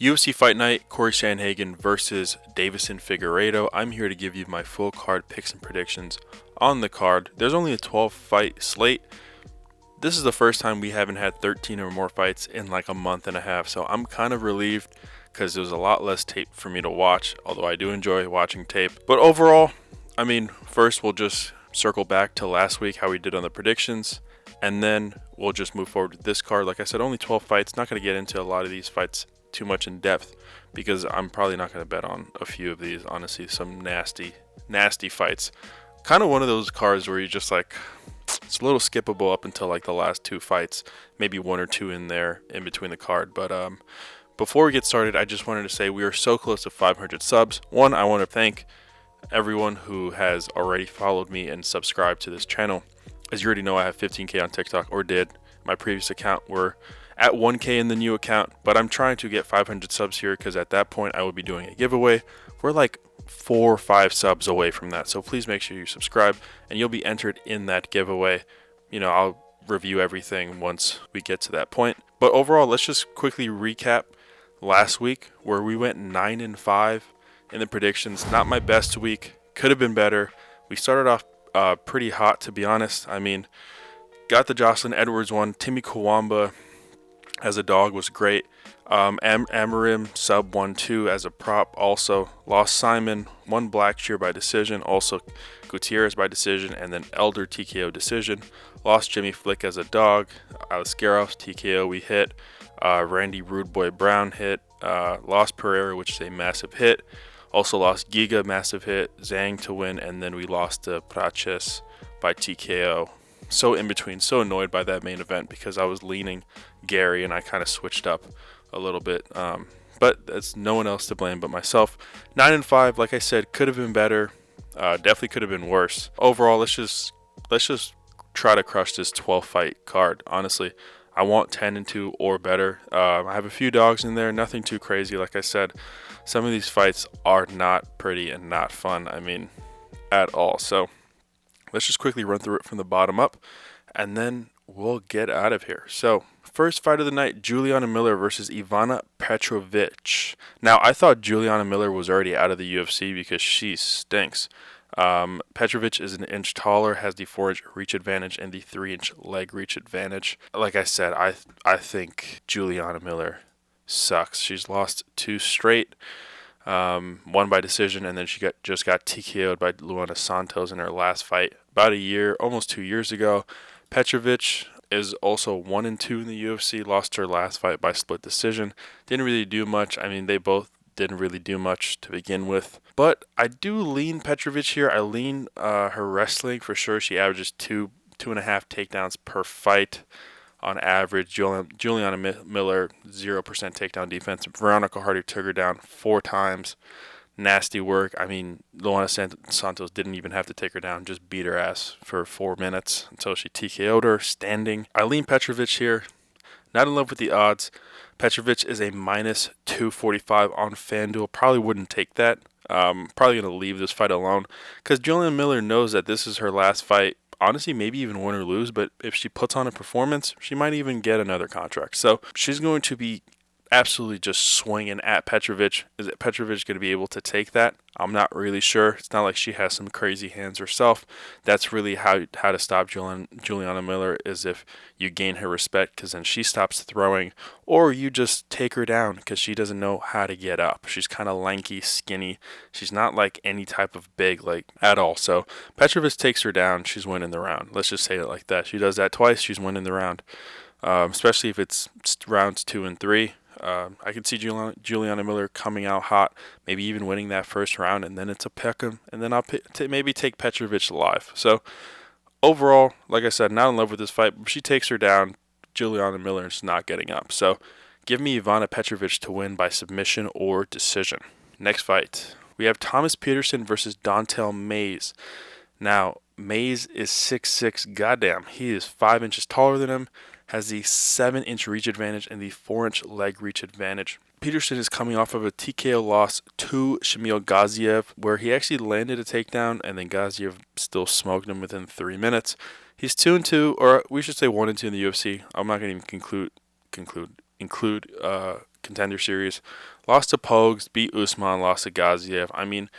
UFC Fight Night, Cory Sandhagen versus Deiveson Figueiredo. I'm here to give you my full card picks and predictions on the card. There's only a 12 fight slate. This is the first time we haven't had 13 or more fights in like a month and a half, so I'm kind of relieved because there's a lot less tape for me to watch, although I do enjoy watching tape. But overall, I mean, first we'll just circle back to last week, how we did on the predictions, and then we'll just move forward with this card. Like I said, only 12 fights. Not going to get into a lot of these fights too much in depth because I'm probably not going to bet on a few of these. Honestly, some nasty fights. Kind of one of those cards where you just like, it's a little skippable up until like the last two fights, maybe one or two in there in between the card. But before we get started, I just wanted to say we are so close to 500 subs. One, I want to thank everyone who has already followed me and subscribed to this channel. As you already know, I have 15K on TikTok, or did. My previous account were at 1K in the new account, but I'm trying to get 500 subs here because at that point I will be doing a giveaway. We're like 4 or 5 subs away from that, so please make sure you subscribe and you'll be entered in that giveaway. You know, I'll review everything once we get to that point. But overall, let's just quickly recap last week where we went 9-5 in the predictions. Not my best week, could have been better. We started off pretty hot, to be honest. I mean, got the Jocelyn Edwards one. Timmy Kawamba as a dog was great. Amarim sub 1-2 as a prop also. Lost Simon, won Blackshear by decision. Also Gutierrez by decision, and then Elder TKO decision. Lost Jimmy Flick as a dog. Alascaroff TKO we hit. Randy Rude Boy Brown hit. Lost Pereira, which is a massive hit. Also lost Giga, massive hit. Zhang to win, and then we lost to Praches by TKO. So in between, so annoyed by that main event because I was leaning Gary and I kind of switched up a little bit. But that's no one else to blame but myself. 9-5, like I said, could have been better. Definitely could have been worse. Overall, let's just try to crush this 12 fight card. Honestly, I want 10-2 or better. I have a few dogs in there, nothing too crazy. Like I said, some of these fights are not pretty and not fun. I mean, at all. So let's just quickly run through it from the bottom up, and then we'll get out of here. So, first fight of the night, Juliana Miller versus Ivana Petrović. Now, I thought Juliana Miller was already out of the UFC because she stinks. Petrović is an inch taller, has the 4-inch reach advantage and the 3-inch leg reach advantage. Like I said, I think Juliana Miller sucks. She's lost 2 straight. One by decision, and then she just got TKO'd by Luana Santos in her last fight about a year, almost 2 years ago. Petrović is also 1-2 in the UFC, lost her last fight by split decision. Didn't really do much. I mean, they both didn't really do much to begin with. But I do lean Petrović here. I lean her wrestling for sure. She averages 2.5 takedowns per fight on average. Juliana Miller, 0% takedown defense. Veronica Hardy took her down 4 times. Nasty work. I mean, Luana Santos didn't even have to take her down, just beat her ass for 4 minutes until she TKO'd her standing. I lean Petrović here. Not in love with the odds. Petrović is a minus 245 on FanDuel. Probably wouldn't take that. Probably going to leave this fight alone because Juliana Miller knows that this is her last fight. Honestly, maybe even win or lose, but if she puts on a performance, she might even get another contract. So she's going to be absolutely just swinging at Petrović. Is Petrović going to be able to take that? I'm not really sure. It's not like she has some crazy hands herself. That's really how to stop Juliana Miller is if you gain her respect because then she stops throwing, or you just take her down because she doesn't know how to get up. She's kind of lanky, skinny. She's not like any type of big like at all. So Petrović takes her down. She's winning the round. Let's just say it like that. She does that twice. She's winning the round, especially if it's rounds 2 and 3. I could see Juliana Miller coming out hot, maybe even winning that first round, and then it's a pick'em, and then I'll maybe take Petrović live. So overall, like I said, not in love with this fight. If she takes her down, Juliana Miller is not getting up. So give me Ivana Petrović to win by submission or decision. Next fight, we have Thomas Petersen versus Dontel Mayes. Now, Mayes is 6'6". Goddamn, he is 5 inches taller than him. Has the 7-inch reach advantage and the 4-inch leg reach advantage. Petersen is coming off of a TKO loss to Shamil Gaziev, where he actually landed a takedown, and then Gaziev still smoked him within 3 minutes. He's 2-2, or we should say 1-2 in the UFC. I'm not going to even include Contender Series. Lost to Pogues, beat Usman, lost to Gaziev. I mean,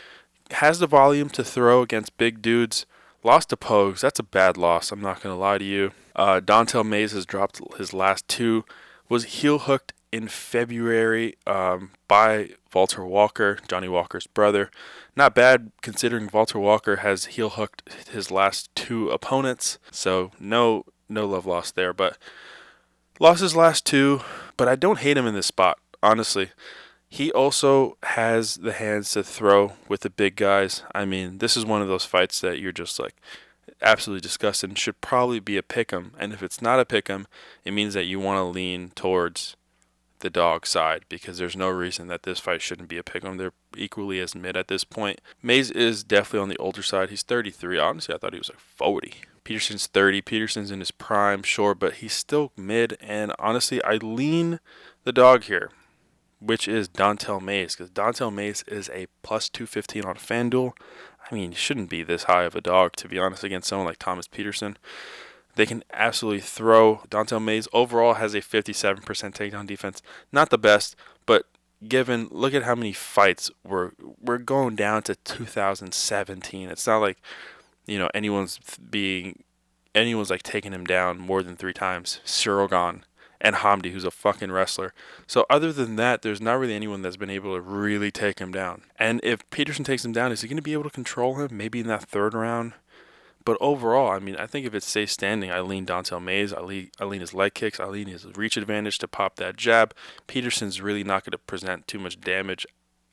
has the volume to throw against big dudes. Lost to Pogues. That's a bad loss. I'm not going to lie to you. Dontel Mays has dropped his last two. Was heel hooked in February by Walter Walker, Johnny Walker's brother. Not bad considering Walter Walker has heel hooked his last two opponents. So no love lost there. But lost his last two. But I don't hate him in this spot, honestly. He also has the hands to throw with the big guys. I mean, this is one of those fights that you're just like absolutely disgusted and should probably be a pick'em. And if it's not a pick'em, it means that you want to lean towards the dog side because there's no reason that this fight shouldn't be a pick'em. They're equally as mid at this point. Mays is definitely on the older side. He's 33. Honestly, I thought he was like 40. Peterson's 30. Peterson's in his prime, sure, but he's still mid. And honestly, I lean the dog here, which is Dontel Mays, because Dontel Mays is a plus 215 on FanDuel. I mean, he shouldn't be this high of a dog, to be honest, against someone like Thomas Petersen. They can absolutely throw. Dontel Mays overall has a 57% takedown defense. Not the best, but look at how many fights we're going down to 2017. It's not like, anyone's like taking him down more than 3 times. Sirogan and Hamdi, who's a fucking wrestler. So other than that, there's not really anyone that's been able to really take him down. And if Peterson takes him down, is he going to be able to control him? Maybe in that third round. But overall, I mean, I think if it stays standing, I lean Dontel Mays. I lean his leg kicks. I lean his reach advantage to pop that jab. Peterson's really not going to present too much damage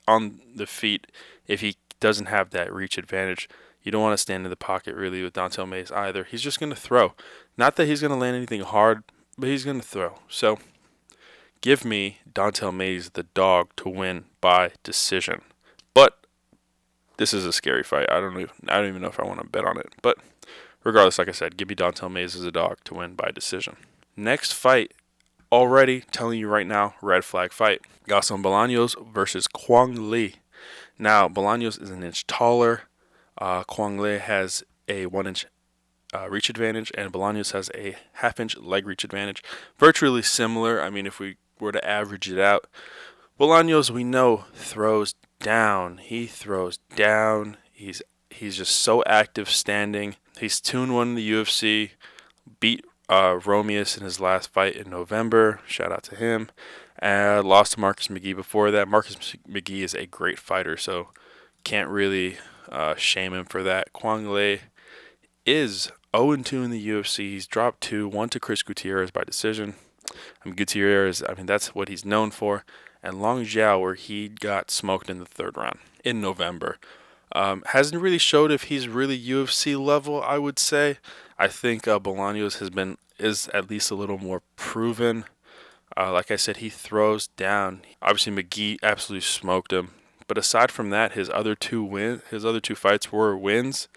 on the feet if he doesn't have that reach advantage. You don't want to stand in the pocket really with Dontel Mays either. He's just going to throw. Not that he's going to land anything hard, but he's going to throw. So give me Dontel Mays, the dog, to win by decision. But this is a scary fight. I don't even know if I want to bet on it. But regardless, like I said, give me Dontel Mays as a dog to win by decision. Next fight, already telling you right now, red flag fight. Gaston Bolaños versus Quang Le. Now, Bolaños is an inch taller. Quang Le has a 1-inch reach advantage, and Bolaños has a half-inch leg reach advantage. Virtually similar. I mean, if we were to average it out, Bolaños, we know, throws down. He throws down. He's just so active standing. He's 2-1 in the UFC. Beat Romeus in his last fight in November. Shout out to him. Lost to Marcus McGee before that. Marcus McGee is a great fighter, so can't really shame him for that. Quang Le is 0-2 in the UFC. He's dropped 2, 1 to Chris Gutierrez by decision. Gutierrez, that's what he's known for. And Long Zhao, where he got smoked in the third round in November. Hasn't really showed if he's really UFC level, I would say. I think Bolaños is at least a little more proven. Like I said, he throws down. Obviously, McGee absolutely smoked him. But aside from that, his other two fights were wins.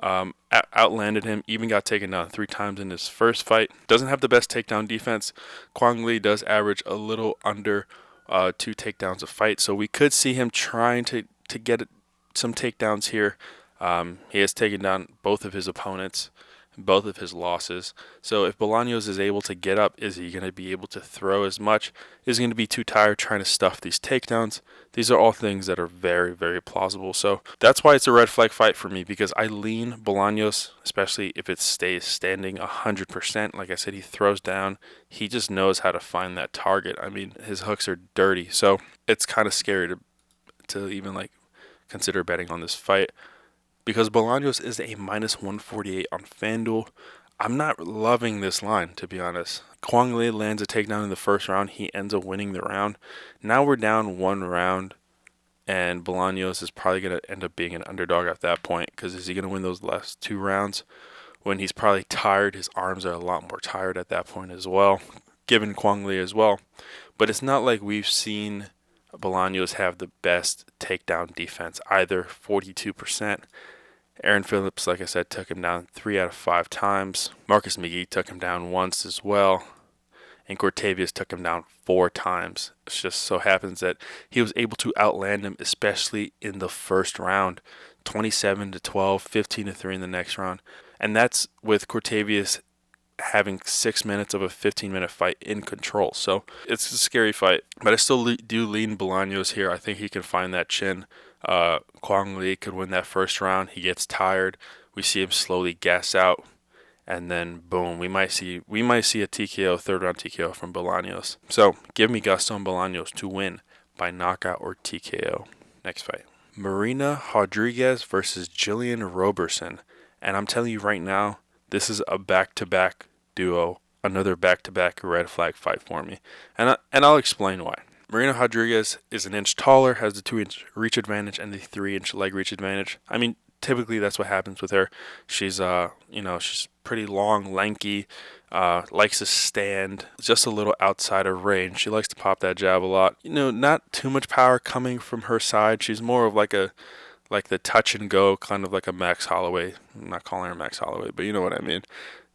Outlanded him, even got taken down 3 times in his first fight. Doesn't have the best takedown defense. Quang Le does average a little under 2 takedowns a fight, so we could see him trying to get some takedowns here. He has taken down both of his opponents, both of his losses. So if Bolaños is able to get up, is he going to be able to throw as much? Is he going to be too tired trying to stuff these takedowns? These are all things that are very, very plausible. So that's why it's a red flag fight for me, because I lean Bolaños, especially if it stays standing 100%. Like I said, he throws down. He just knows how to find that target. I mean, his hooks are dirty. So it's kind of scary to even consider betting on this fight, because Bolaños is a minus 148 on FanDuel. I'm not loving this line, to be honest. Quang Le lands a takedown in the first round. He ends up winning the round. Now we're down 1 round, and Bolaños is probably going to end up being an underdog at that point, because is he going to win those last 2 rounds when he's probably tired? His arms are a lot more tired at that point as well, given Quang Le as well. But it's not like we've seen Bolaños have the best takedown defense either. 42%. Aaron Phillips, like I said, took him down 3 out of 5 times. Marcus McGee took him down once as well. And Cortavius took him down 4 times. It just so happens that he was able to outland him, especially in the first round. 27-12, 15-3 in the next round. And that's with Cortavius having 6 minutes of a 15-minute fight in control. So it's a scary fight, but I still do lean Bolaños here. I think he can find that chin. Quang could win that first round. He gets tired. We see him slowly gas out, and then boom, we might see a TKO, third round TKO from Bolaños. So give me Gaston Bolaños to win by knockout or TKO. Next fight, Marina Rodriguez versus Gillian Robertson. And I'm telling you right now, this is a back-to-back duo, another back-to-back red flag fight for me. And I'll explain why. Marina Rodriguez is an inch taller, has the 2-inch reach advantage and the 3-inch leg reach advantage. I mean, typically that's what happens with her. She's she's pretty long, lanky, likes to stand just a little outside of range. She likes to pop that jab a lot. Not too much power coming from her side. She's more of like the touch and go, kind of like a Max Holloway. I'm not calling her Max Holloway, but you know what I mean.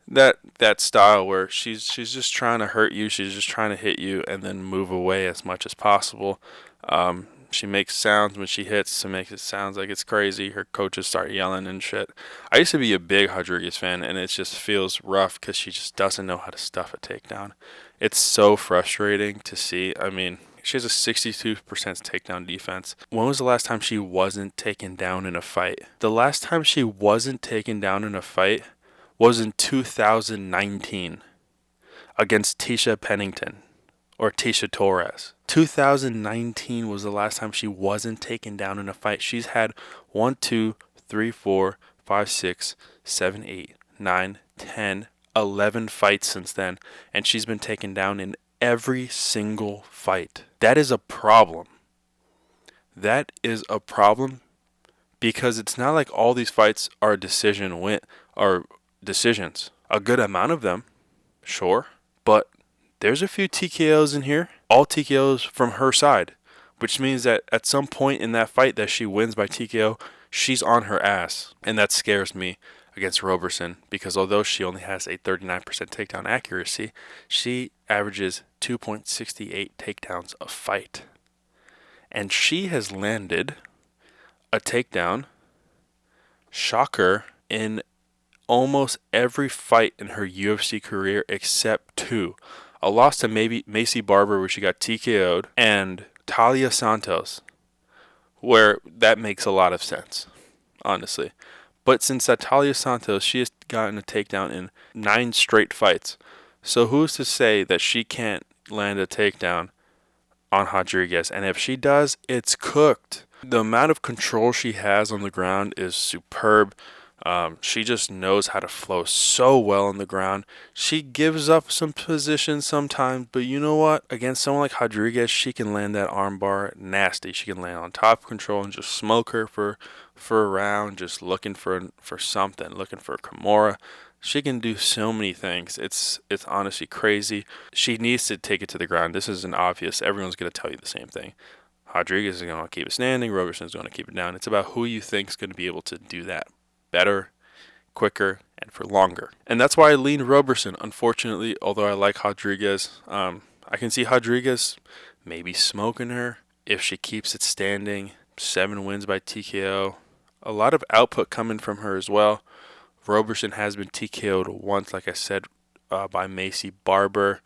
That style where she's just trying to hurt you, she's just trying to hit you and then move away as much as possible. She makes sounds when she hits to make it sound like it's crazy. Her coaches start yelling and shit. I used to be a big Rodriguez fan, and it just feels rough because she just doesn't know how to stuff a takedown. It's so frustrating to see. I mean, she has a 62% takedown defense. When was the last time she wasn't taken down in a fight? The last time she wasn't taken down in a fight was in 2019 against Tecia Pennington or Tecia Torres. 2019 was the last time she wasn't taken down in a fight. She's had 1, 2, 3, 4, 5, 6, 7, 8, 9, 10, 11 fights since then, and she's been taken down in every single fight. That is a problem. That is a problem because it's not like all these fights are decisions. A good amount of them, sure, but there's a few TKOs in here, all TKOs from her side, which means that at some point in that fight that she wins by TKO, she's on her ass, and that scares me against Robertson because although she only has a 39% takedown accuracy, she averages 2.68 takedowns a fight. And she has landed a takedown, shocker, in almost every fight in her UFC career except 2. A loss to maybe Maycee Barber where she got TKO'd, and Taila Santos, where that makes a lot of sense, honestly. But since that Taila Santos, she has gotten a takedown in 9 straight fights. So who's to say that she can't land a takedown on Rodriguez? And if she does, it's cooked. The amount of control she has on the ground is superb. She just knows how to flow so well on the ground. She gives up some positions sometimes, but you know what? Against someone like Rodriguez, she can land that armbar nasty. She can land on top control and just smoke her for a round, just looking for something, looking for a Kimura. She can do so many things. It's honestly crazy. She needs to take it to the ground. This is an obvious. Everyone's going to tell you the same thing. Rodriguez is going to keep it standing. Robertson is going to keep it down. It's about who you think is going to be able to do that better, quicker, and for longer. And that's why I lean Robertson. Unfortunately, although I like Rodriguez, I can see Rodriguez maybe smoking her if she keeps it standing. 7 wins by TKO. A lot of output coming from her as well. Robertson has been TKO'd once, like I said, by Maycee Barber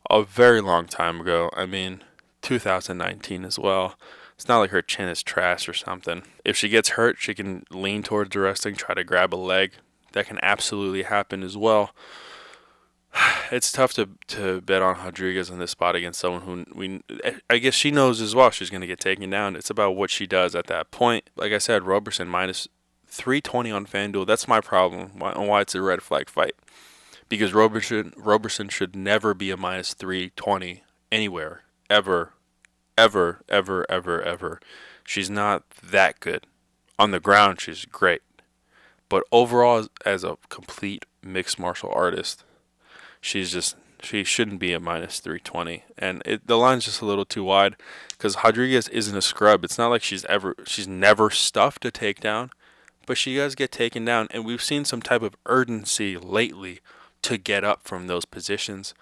a very long time ago. I mean, 2019 as well. It's not like her chin is trash or something. If she gets hurt, she can lean towards the wrestling, try to grab a leg. That can absolutely happen as well. It's tough to bet on Rodriguez in this spot against someone who I guess she knows as well she's going to get taken down. It's about what she does at that point. Like I said, Robertson minus 320 on FanDuel. That's my problem on why it's a red flag fight. Because Robertson should never be a minus 320 anywhere, ever. Ever. She's not that good. On the ground, she's great. But overall, as a complete mixed martial artist, she shouldn't be a minus 320. And the line's just a little too wide because Rodriguez isn't a scrub. It's not like she's never stuffed a takedown, but she does get taken down. And we've seen some type of urgency lately to get up from those positions.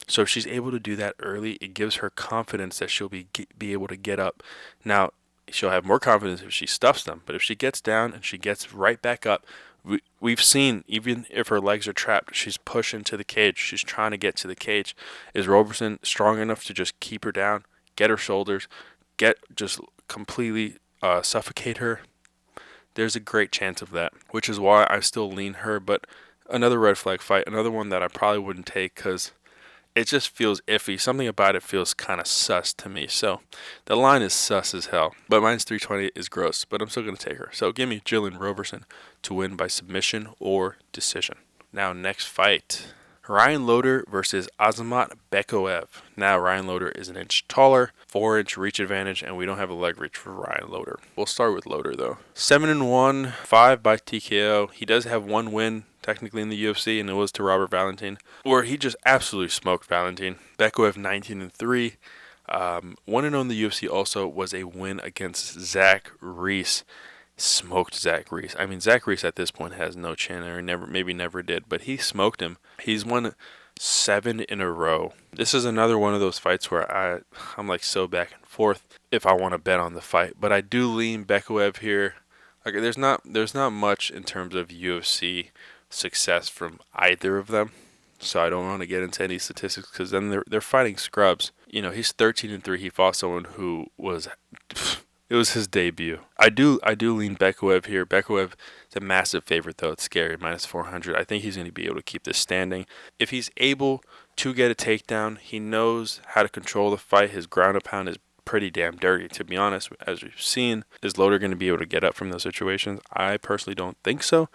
So if she's able to do that early, it gives her confidence that she'll be able to get up. Now, she'll have more confidence if she stuffs them. But if she gets down and she gets right back up, We've seen, even if her legs are trapped, she's pushing to the cage. She's trying to get to the cage. Is Robertson strong enough to just keep her down, get her shoulders, just completely suffocate her? There's a great chance of that, which is why I still lean her. But another red flag fight, another one that I probably wouldn't take because it just feels iffy. Something about it feels kind of sus to me. So the line is sus as hell. But minus 320 is gross, but I'm still going to take her. So give me Gillian Robertson to win by submission or decision. Now, next fight. Ryan Loder versus Azamat Bekoev. Now, Ryan Loder is an inch taller, 4-inch reach advantage, and we don't have a leg reach for Ryan Loder. We'll start with Loder, though. 7-1, 5 by TKO. He does have one win, technically, in the UFC, and it was to Robert Valentin, where he just absolutely smoked Valentin. Bekoev 19-3. 1-0 in the UFC also was a win against Zach Reese. Smoked Zach Reese. I mean, Zach Reese at this point has no chin, or never did, but he smoked him. He's won 7 in a row. This is another one of those fights where I'm like so back and forth if I want to bet on the fight, but I do lean Bekoev here. Like, there's not much in terms of UFC success from either of them, so I don't want to get into any statistics because then they're fighting scrubs. You know, he's 13-3. He fought someone who was. It was his debut. I do lean Bekoev here. Bekoev is a massive favorite, though. It's scary, minus 400. I think he's going to be able to keep this standing. If he's able to get a takedown, he knows how to control the fight. His ground and pound is pretty damn dirty, to be honest, as we've seen. Is Loder going to be able to get up from those situations? I personally don't think so.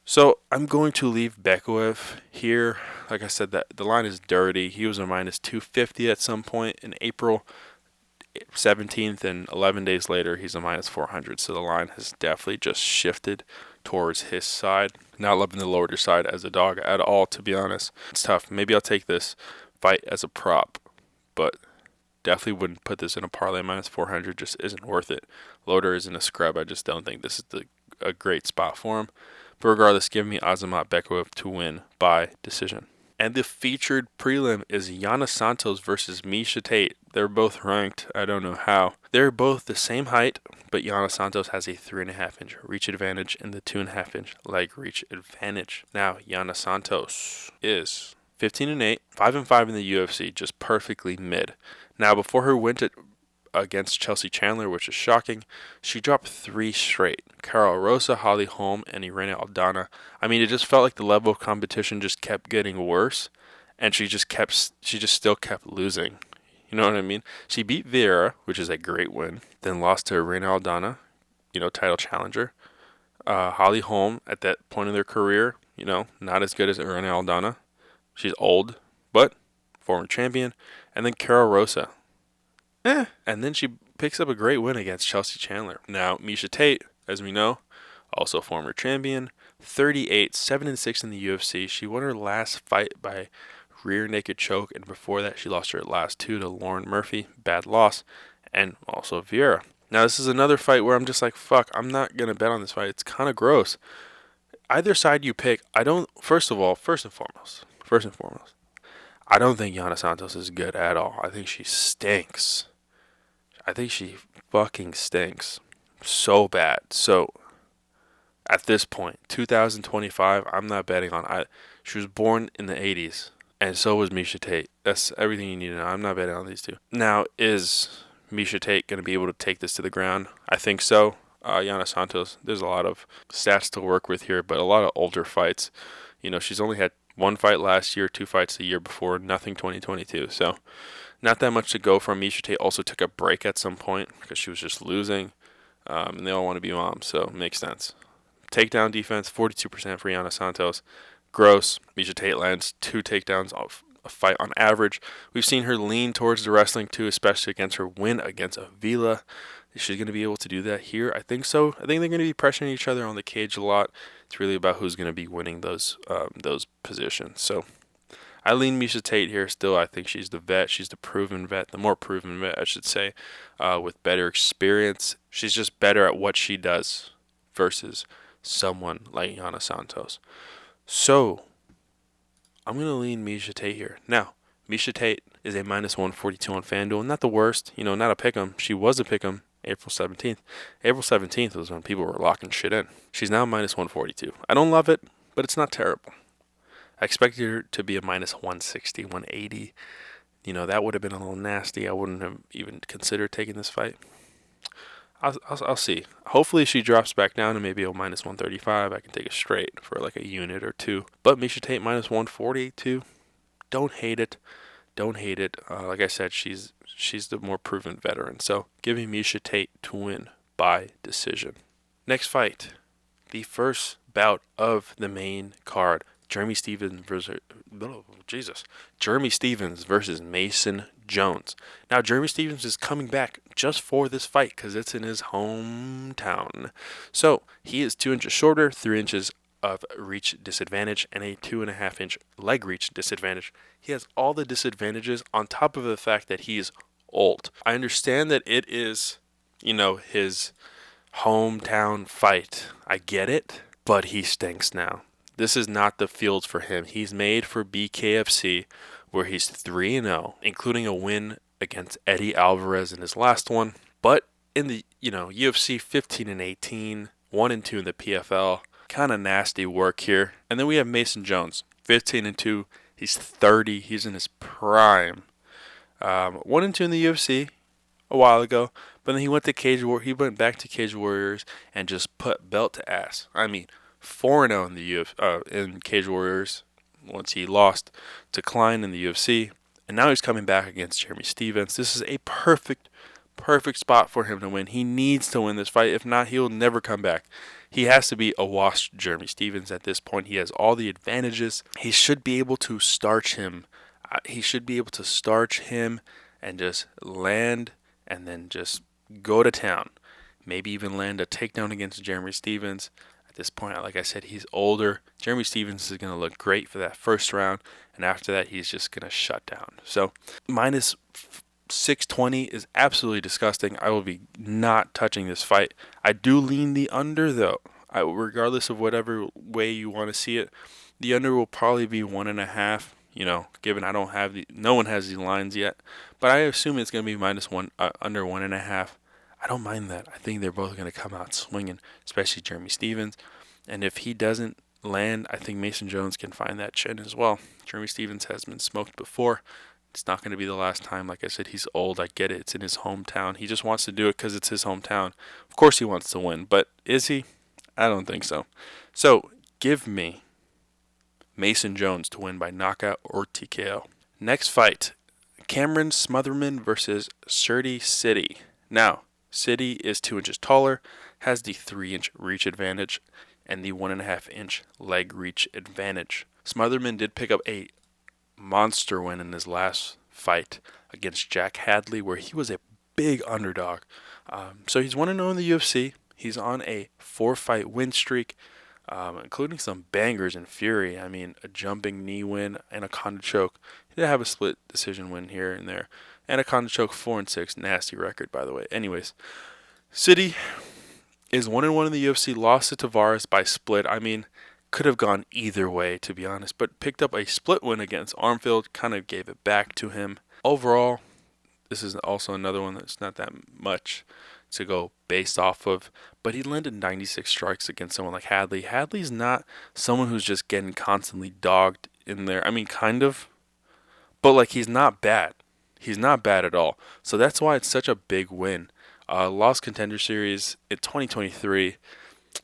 So I'm going to leave Bekoev here. Like I said, that the line is dirty. He was a minus 250 at some point in April 17th, and 11 days later he's a minus 400, so the line has definitely just shifted towards his side. Not loving the Loder side as a dog at all, to be honest. It's tough. Maybe I'll take this fight as a prop, but definitely wouldn't put this in a parlay. Minus 400 just isn't worth it. Loder isn't a scrub. I just don't think this is a great spot for him. But regardless, give me Azamat Bekoev to win by decision. And the featured prelim is Yana Santos versus Miesha Tate. They're both ranked. I don't know how. They're both the same height, but Yana Santos has a 3.5-inch reach advantage and the 2.5-inch leg reach advantage. Now, Yana Santos is 15-8, 5-5 in the UFC, just perfectly mid. Now, before her win against Chelsea Chandler, which is shocking, she dropped 3 straight. Carol Rosa, Holly Holm, and Irene Aldana. I mean, it just felt like the level of competition just kept getting worse, and she just still kept losing. You know what I mean? She beat Vieira, which is a great win, then lost to Irene Aldana, title challenger. Holly Holm, at that point in their career, not as good as Irene Aldana. She's old, but former champion. And then Carol Rosa. And then she picks up a great win against Chelsea Chandler. Now, Miesha Tate, as we know, also former champion, 38, 7-6 in the UFC. She won her last fight by rear naked choke, and before that, she lost her last 2 to Lauren Murphy, bad loss, and also Vieira. Now, this is another fight where I'm just like, fuck, I'm not going to bet on this fight. It's kind of gross. Either side you pick, first and foremost, I don't think Yana Santos is good at all. I think she stinks. I think she fucking stinks so bad. So, at this point, 2025, I'm not betting on. She was born in the 80s, and so was Miesha Tate. That's everything you need to know. I'm not betting on these two. Now, is Miesha Tate going to be able to take this to the ground? I think so. Yana Santos, there's a lot of stats to work with here, but a lot of older fights. She's only had 1 fight last year, 2 fights the year before, nothing 2022. So, not that much to go from. Miesha Tate also took a break at some point because she was just losing. And they all want to be moms, so it makes sense. Takedown defense, 42% for Yana Santos. Gross. Miesha Tate lands 2 takedowns off a fight on average. We've seen her lean towards the wrestling too, especially against her win against Avila. Is she going to be able to do that here? I think so. I think they're going to be pressuring each other on the cage a lot. It's really about who's going to be winning those positions. So I lean Miesha Tate here still. I think she's the vet. She's the proven vet, the more proven vet, I should say, with better experience. She's just better at what she does versus someone like Yana Santos. So I'm going to lean Miesha Tate here. Now, Miesha Tate is a minus 142 on FanDuel. Not the worst. Not a pick'em. She was a pick'em April 17th. April 17th was when people were locking shit in. She's now minus 142. I don't love it, but it's not terrible. I expected her to be a minus 160, 180. That would have been a little nasty. I wouldn't have even considered taking this fight. I'll see. Hopefully she drops back down to maybe a minus 135. I can take it straight for like a unit or two. But Miesha Tate minus 142. Don't hate it. Like I said, she's the more proven veteran. So give me Miesha Tate to win by decision. Next fight, the first bout of the main card. Jeremy Stephens versus Mason Jones. Now, Jeremy Stephens is coming back just for this fight because it's in his hometown. So, he is 2 inches shorter, 3 inches of reach disadvantage, and a 2.5 inch leg reach disadvantage. He has all the disadvantages on top of the fact that he is old. I understand that it is, his hometown fight. I get it, but he stinks now. This is not the field for him. He's made for BKFC, where he's 3-0, including a win against Eddie Alvarez in his last one. But in the UFC 15-18, 1-2 in the PFL, kind of nasty work here. And then we have Mason Jones, 15-2. He's 30. He's in his prime. 1-2 in the UFC a while ago, but then he went back to Cage Warriors and just put belt to ass. I mean, 4-0 in the in Cage Warriors once he lost to Klein in the UFC, and now he's coming back against Jeremy Stephens. This is a perfect spot for him to win. He needs to win this fight. If not, he'll never come back. He has to be a washed Jeremy Stephens at this point. He has all the advantages. He should be able to starch him. And just land and then just go to town. Maybe even land a takedown against Jeremy Stephens. At this point, like I said, he's older. Jeremy Stephens is going to look great for that first round, and after that, he's just going to shut down. So, minus 620 is absolutely disgusting. I will be not touching this fight. I do lean the under, though. Regardless of whatever way you want to see it, the under will probably be 1.5. Given no one has these lines yet, but I assume it's going to be minus one, under 1.5. I don't mind that. I think they're both going to come out swinging, especially Jeremy Stephens. And if he doesn't land, I think Mason Jones can find that chin as well. Jeremy Stephens has been smoked before. It's not going to be the last time. Like I said, he's old. I get it. It's in his hometown. He just wants to do it because it's his hometown. Of course he wants to win, but is he? I don't think so. So give me Mason Jones to win by knockout or TKO. Next fight, Cameron Smotherman versus Sidey. Now, Sidey is 2 inches taller, has the 3-inch reach advantage, and the 1.5-inch leg reach advantage. Smotherman did pick up a monster win in his last fight against Jack Hadley, where he was a big underdog. So he's 1-0 in the UFC. He's on a 4-fight win streak, including some bangers in Fury. I mean, a jumping knee win, anaconda choke. He did have a split decision win here and there. Anaconda choke 4-6, nasty record, by the way. Anyways, Sidey is 1-1 in the UFC, lost to Tavares by split. I mean, could have gone either way, to be honest, but picked up a split win against Armfield, kind of gave it back to him. Overall, this is also another one that's not that much to go based off of, but he landed 96 strikes against someone like Hadley. Hadley's not someone who's just getting constantly dogged in there. I mean, kind of, but like he's not bad. He's not bad at all. So that's why it's such a big win. Lost Contender Series in 2023.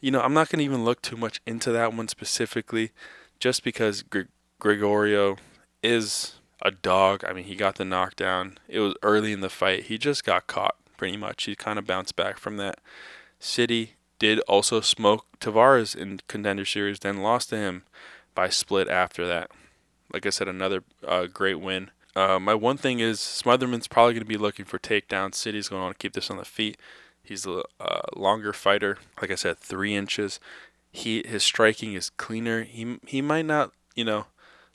I'm not going to even look too much into that one specifically, just because Gregorio is a dog. I mean, he got the knockdown. It was early in the fight. He just got caught, pretty much. He kind of bounced back from that. Sidey did also smoke Tavares in Contender Series, then lost to him by split after that. Like I said, another great win. My one thing is Smotherman's probably going to be looking for takedowns. Sidey's going to want to keep this on the feet. He's a longer fighter. Like I said, 3 inches. His striking is cleaner. He might not,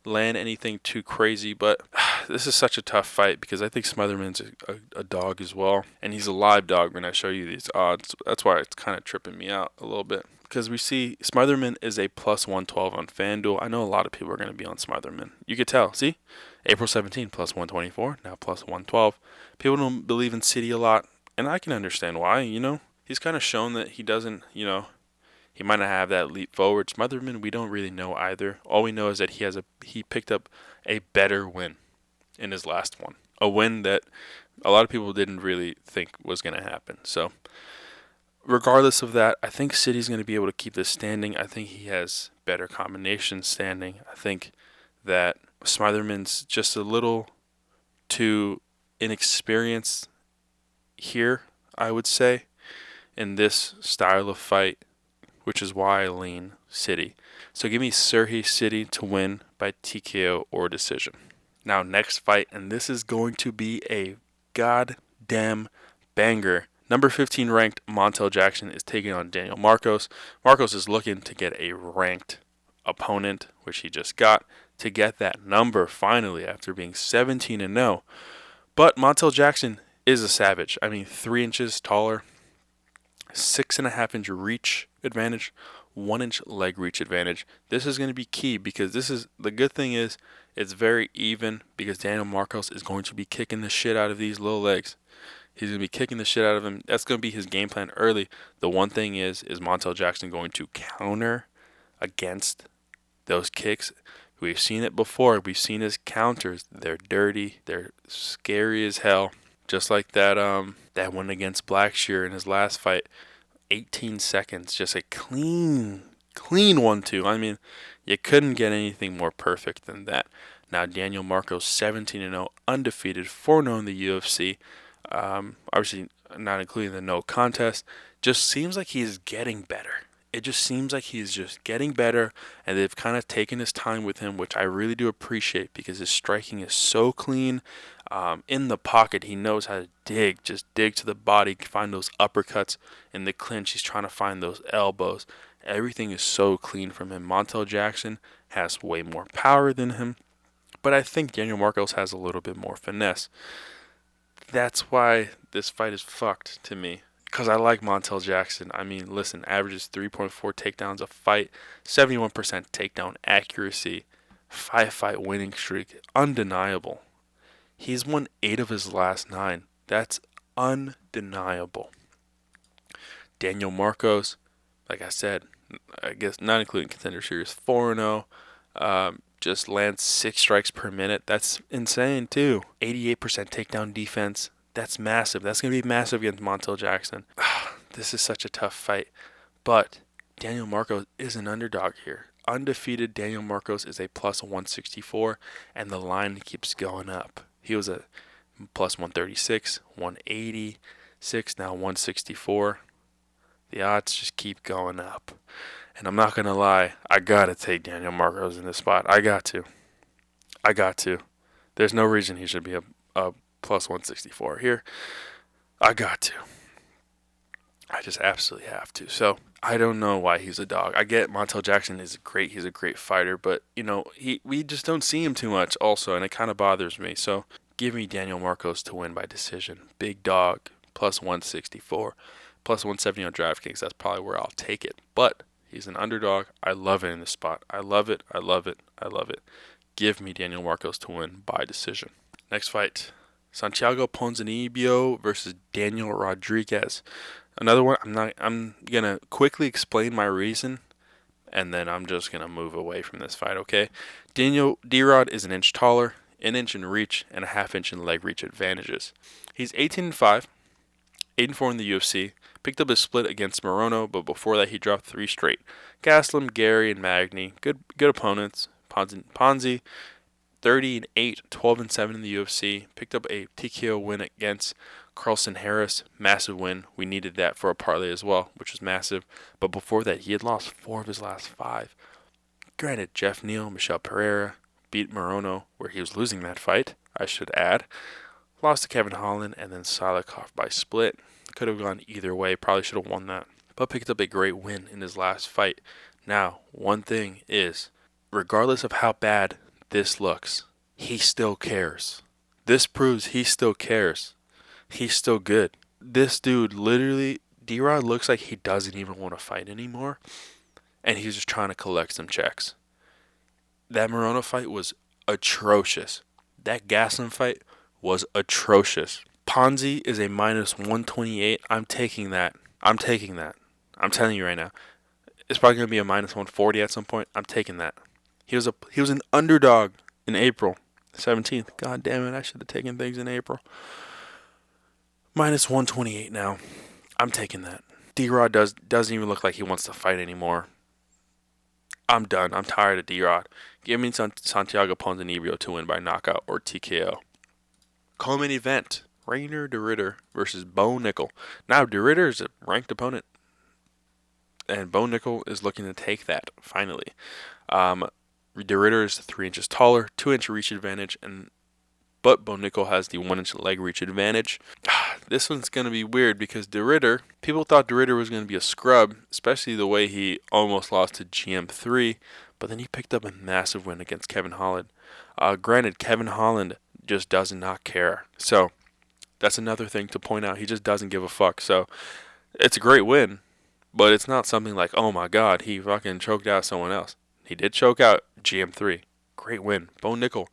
land anything too crazy, but this is such a tough fight because I think Smotherman's a dog as well. And he's a live dog when I show you these odds. That's why it's kind of tripping me out a little bit. Because we see Smotherman is a plus 112 on FanDuel. I know a lot of people are going to be on Smotherman. You could tell. See? April 17, plus 124. Now plus 112. People don't believe in Sidey a lot. And I can understand why, He's kind of shown that he doesn't, he might not have that leap forward. Smotherman, we don't really know either. All we know is that he picked up a better win in his last one. A win that a lot of people didn't really think was going to happen. So, regardless of that, I think Sidey's going to be able to keep this standing. I think he has better combinations standing. I think that Smotherman's just a little too inexperienced here, I would say, in this style of fight, which is why I lean Sidey. So give me Serhiy Sidey to win by TKO or decision. Now, next fight, and this is going to be a goddamn banger. Number 15 ranked Montel Jackson is taking on Daniel Marcos. Marcos is looking to get a ranked opponent, which he just got, to get that number finally after being 17-0. But Montel Jackson is a savage. 3 inches taller, 6.5 inch reach advantage, 1 inch leg reach advantage. This is going to be key because the good thing is it's very even because Daniel Marcos is going to be kicking the shit out of these low legs. He's going to be kicking the shit out of him. That's going to be his game plan early. The one thing is Montel Jackson going to counter against those kicks? We've seen it before. We've seen his counters. They're dirty. They're scary as hell. Just like that one against Blackshear in his last fight. 18 seconds. Just a clean 1-2. You couldn't get anything more perfect than that. Now, Daniel Marcos, 17-0, undefeated, 4-0 in the UFC. Obviously, not including the no contest. Just seems like he's getting better. It just seems like he's just getting better, and they've kind of taken his time with him, which I really do appreciate because his striking is so clean. In the pocket, he knows how to dig, just dig to the body, find those uppercuts. In the clinch, he's trying to find those elbows. Everything is so clean from him. Montel Jackson has way more power than him, but I think Daniel Marcos has a little bit more finesse. That's why this fight is fucked to me. Because I like Montel Jackson. Listen, averages 3.4 takedowns a fight, 71% takedown accuracy, 5-fight winning streak, undeniable. He's won 8 of his last 9. That's undeniable. Daniel Marcos, like I said, I guess not including Contender Series, 4-0. Just lands 6 strikes per minute. That's insane too. 88% takedown defense. That's massive. That's going to be massive against Montel Jackson. This is such a tough fight. But Daniel Marcos is an underdog here. Undefeated Daniel Marcos is a plus 164, and the line keeps going up. He was a plus 136, 186, now 164. The odds just keep going up. And I'm not going to lie, I got to take Daniel Marcos in this spot. I got to. There's no reason he should be a plus 164 here. I got to. I just absolutely have to. So I don't know why he's a dog. I get Montel Jackson is great. He's a great fighter, but we just don't see him too much also, and it kind of bothers me. So give me Daniel Marcos to win by decision. Big dog, plus 164, plus 170 on DraftKings. That's probably where I'll take it. But he's an underdog. I love it in this spot. I love it. Give me Daniel Marcos to win by decision. Next fight. Santiago Ponzinibbio versus Daniel Rodriguez. Another one. I'm gonna quickly explain my reason, and then I'm just gonna move away from this fight. Okay, D-Rod is an inch taller, an inch in reach, and a half inch in leg reach advantages. He's 18-5, 8-4 in the UFC. Picked up his split against Morono, but before that he dropped 3 straight. Gaston, Gary, and Magny. Good opponents. Ponzi. 30-8, 12-7 in the UFC. Picked up a TKO win against Carlson Harris. Massive win. We needed that for a parlay as well, which was massive. But before that, he had lost 4 of his last 5. Granted, Jeff Neal, Michelle Pereira beat Morono, where he was losing that fight, I should add. Lost to Kevin Holland and then Salikov by split. Could have gone either way. Probably should have won that. But picked up a great win in his last fight. Now, one thing is, regardless of how bad this looks, he still cares. This proves he still cares. He's still good. This dude literally, D-Rod looks like he doesn't even want to fight anymore, and he's just trying to collect some checks. That Morono fight was atrocious. That Gaston fight was atrocious. Ponzi is a minus 128. I'm taking that. I'm telling you right now. It's probably going to be a minus 140 at some point. I'm taking that. He was an underdog in April 17th. God damn it, I should have taken things in April. Minus 128 now. I'm taking that. D-Rod doesn't even look like he wants to fight anymore. I'm done. I'm tired of D-Rod. Give me Santiago Ponzinibbio to win by knockout or TKO. Co-main event. Reinier de Ridder versus Bo Nickal. Now, de Ridder is a ranked opponent. And Bo Nickal is looking to take that, finally. De Ridder is 3 inches taller, 2-inch reach advantage, but Bo Nickal has the 1-inch leg reach advantage. This one's going to be weird because de Ridder, people thought de Ridder was going to be a scrub, especially the way he almost lost to GM3, but then he picked up a massive win against Kevin Holland. Granted, Kevin Holland just does not care. So that's another thing to point out. He just doesn't give a fuck. So it's a great win, but it's not something like, oh my God, he fucking choked out someone else. He did choke out GM3. Great win. Bo Nickal,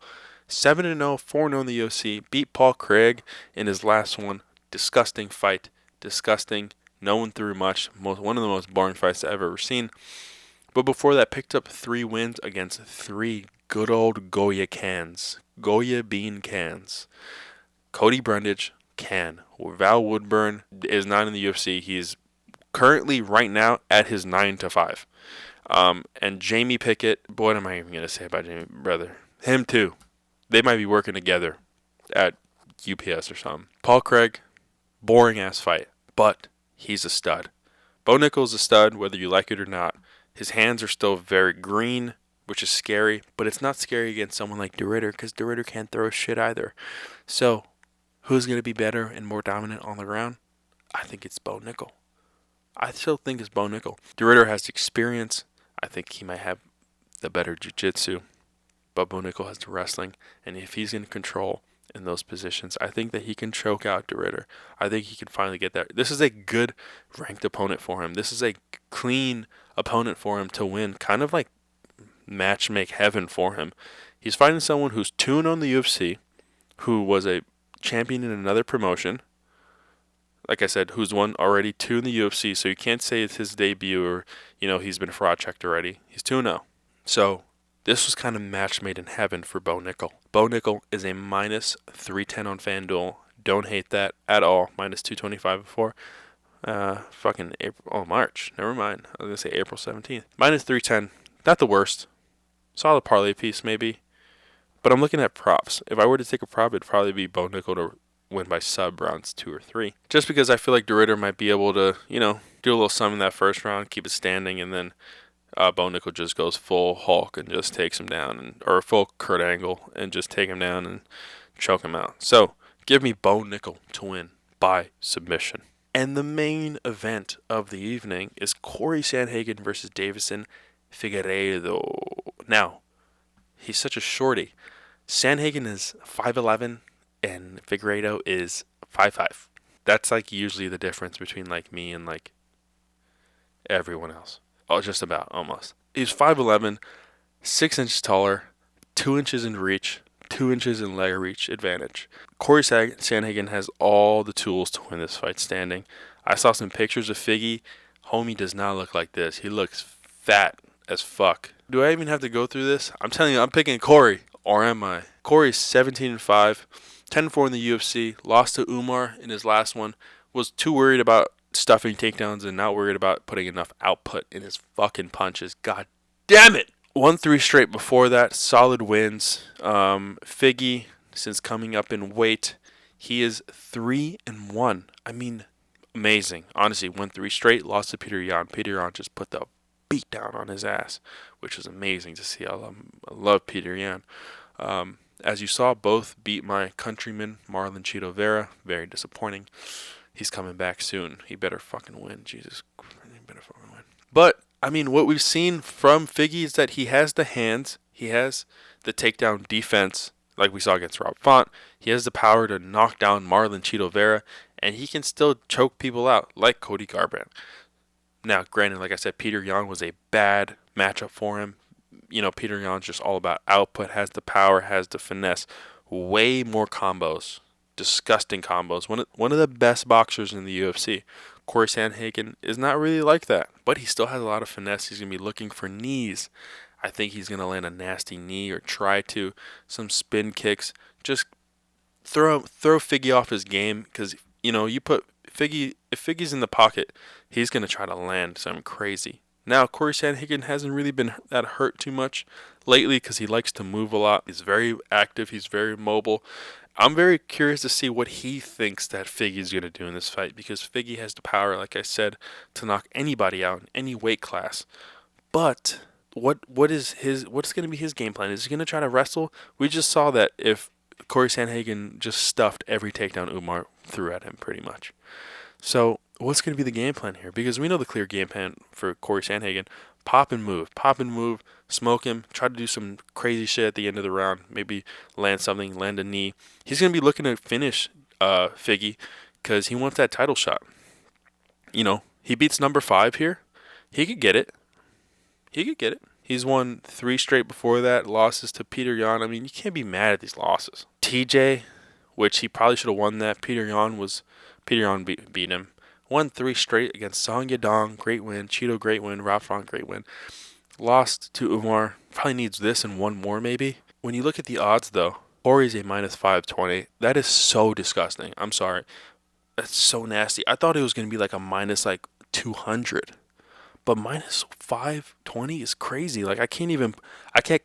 7-0, 4-0 in the UFC. Beat Paul Craig in his last one. Disgusting fight. Disgusting. No one threw much. One of the most boring fights I've ever seen. But before that, picked up 3 wins against 3 good old Goya cans. Goya bean cans. Cody Brundage, can. Val Woodburn is not in the UFC. He's currently, right now, at his 9-5. And Jamie Pickett, what am I even going to say about Jamie, brother? Him too. They might be working together at UPS or something. Paul Craig, boring ass fight, but he's a stud. Bo Nickal's a stud, whether you like it or not. His hands are still very green, which is scary, but it's not scary against someone like de Ridder because de Ridder can't throw shit either. So, who's going to be better and more dominant on the ground? I think it's Bo Nickal. I still think it's Bo Nickal. De Ridder has experience. I think he might have the better jiu-jitsu, but Bo Nickal has the wrestling, and if he's in control in those positions, I think that he can choke out de Ridder. I think he can finally get there. This is a good ranked opponent for him. This is a clean opponent for him to win, kind of like match make heaven for him. He's fighting someone who's 2-0 in the UFC, who was a champion in another promotion, like I said, who's won already 2 in the UFC, so you can't say it's his debut or, he's been fraud checked already. He's 2-0. So this was kind of match made in heaven for Bo Nickal. Bo Nickal is a minus 310 on FanDuel. Don't hate that at all. Minus 225 before. Fucking April. Oh, March. Never mind. I was going to say April 17th. Minus 310. Not the worst. Solid parlay piece, maybe. But I'm looking at props. If I were to take a prop, it'd probably be Bo Nickal to win by sub rounds 2 or 3. Just because I feel like de Ridder might be able to, do a little something in that first round, keep it standing, and then Bo Nickal just goes full Hulk and just takes him down, or full Kurt Angle and just take him down and choke him out. So give me Bo Nickal to win by submission. And the main event of the evening is Cory Sandhagen versus Deiveson Figueiredo. Now, he's such a shorty. Sandhagen is 5'11", and Figueiredo is 5'5". That's like usually the difference between like me and like everyone else. Oh, just about, almost. He's 5'11", 6 inches taller, 2 inches in reach, 2 inches in leg reach advantage. Cory Sandhagen has all the tools to win this fight standing. I saw some pictures of Figgy. Homie does not look like this. He looks fat as fuck. Do I even have to go through this? I'm telling you, I'm picking Cory. Or am I? Cory's 17-5, 10-4 in the UFC, lost to Umar in his last one, was too worried about stuffing takedowns and not worried about putting enough output in his fucking punches. God damn it! 1-3 straight before that, solid wins. Figgy, since coming up in weight, he is 3-1. I mean, amazing. Honestly, 1-3 straight, lost to Peter Yan. Peter Yan just put the beat down on his ass, which was amazing to see. I love Peter Yan. As you saw, both beat my countryman, Marlon Chito Vera. Very disappointing. He's coming back soon. He better fucking win. Jesus Christ, he better fucking win. But, I mean, what we've seen from Figgy is that he has the hands. He has the takedown defense, like we saw against Rob Font. He has the power to knock down Marlon Chito Vera, and he can still choke people out, like Cody Garbrandt. Now, granted, like I said, Peter Yan was a bad matchup for him. Peter Yan's just all about output, has the power, has the finesse. Way more combos disgusting combos. One of the best boxers in the UFC. Cory Sandhagen is not really like that, but he still has a lot of finesse. He's going to be looking for knees. I think he's going to land a nasty knee or try to. Some spin kicks. Just throw Figgy off his game, because, you know, you put Figgy, if Figgy's in the pocket, he's going to try to land something crazy. Now, Cory Sandhagen hasn't really been that hurt too much lately because he likes to move a lot. He's very active. He's very mobile. I'm very curious to see what he thinks that Figgy's going to do in this fight, because Figgy has the power, like I said, to knock anybody out in any weight class. But what's going to be his game plan? Is he going to try to wrestle? We just saw that if Cory Sandhagen just stuffed every takedown Umar threw at him pretty much. So what's going to be the game plan here? Because we know the clear game plan for Cory Sandhagen. Pop and move, smoke him, try to do some crazy shit at the end of the round, maybe land something, land a knee. He's going to be looking to finish Figgy because he wants that title shot. You know, he beats number 5 here. He could get it. He's won 3 straight before that, losses to Peter Yan. I mean, you can't be mad at these losses. TJ, which he probably should have won that. Peter Yan beat him. Won 3 straight against Song Yadong, great win. Cheeto, great win. Rafron, great win. Lost to Umar. Probably needs this and one more maybe. When you look at the odds, though, Cory's a minus 520. That is so disgusting. I'm sorry. That's so nasty. I thought it was going to be like a minus 200. But minus 520 is crazy. Like, I can't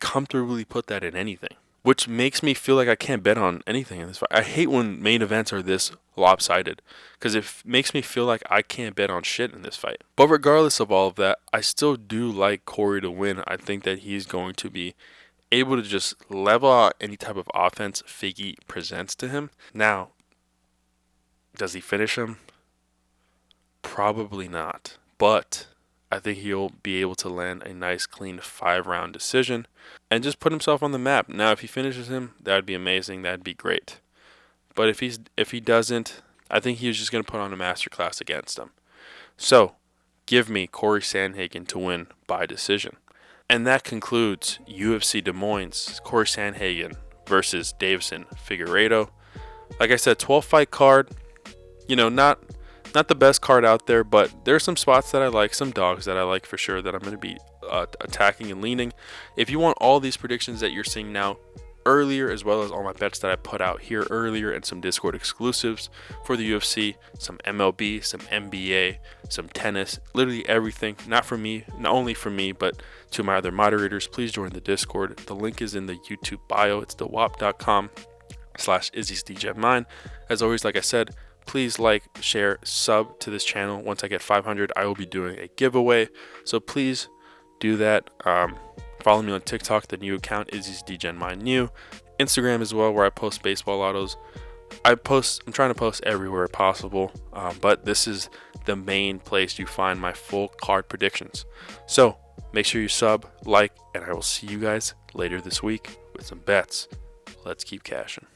comfortably put that in anything, which makes me feel like I can't bet on anything in this fight. I hate when main events are this lopsided, because it makes me feel like I can't bet on shit in this fight. But regardless of all of that, I still do like Cory to win. I think that he's going to be able to just level out any type of offense Figgy presents to him. Now, does he finish him? Probably not. But I think he'll be able to land a nice, clean 5-round decision and just put himself on the map. Now, if he finishes him, that would be amazing. That would be great. But if he doesn't, I think he's just going to put on a masterclass against him. So, give me Cory Sandhagen to win by decision. And that concludes UFC Des Moines, Cory Sandhagen versus Deiveson Figueiredo. Like I said, 12-fight card. You know, not the best card out there, but there's some spots that I like, some dogs that I like for sure that I'm going to be attacking and leaning. If you want all these predictions that you're seeing now earlier, as well as all my bets that I put out here earlier and some Discord exclusives for the UFC, some MLB, some NBA, some tennis, literally everything, not only for me, but to my other moderators, please join the Discord. The link is in the YouTube bio. It's thewap.com/Izzy'sDGen9. As always, like I said, please like, share, sub to this channel. Once I get 500, I will be doing a giveaway. So please do that. Follow me on TikTok, the new account, Izzy'sDGen9new. Instagram as well, where I post baseball autos. I'm trying to post everywhere possible, but this is the main place you find my full card predictions. So make sure you sub, like, and I will see you guys later this week with some bets. Let's keep cashing.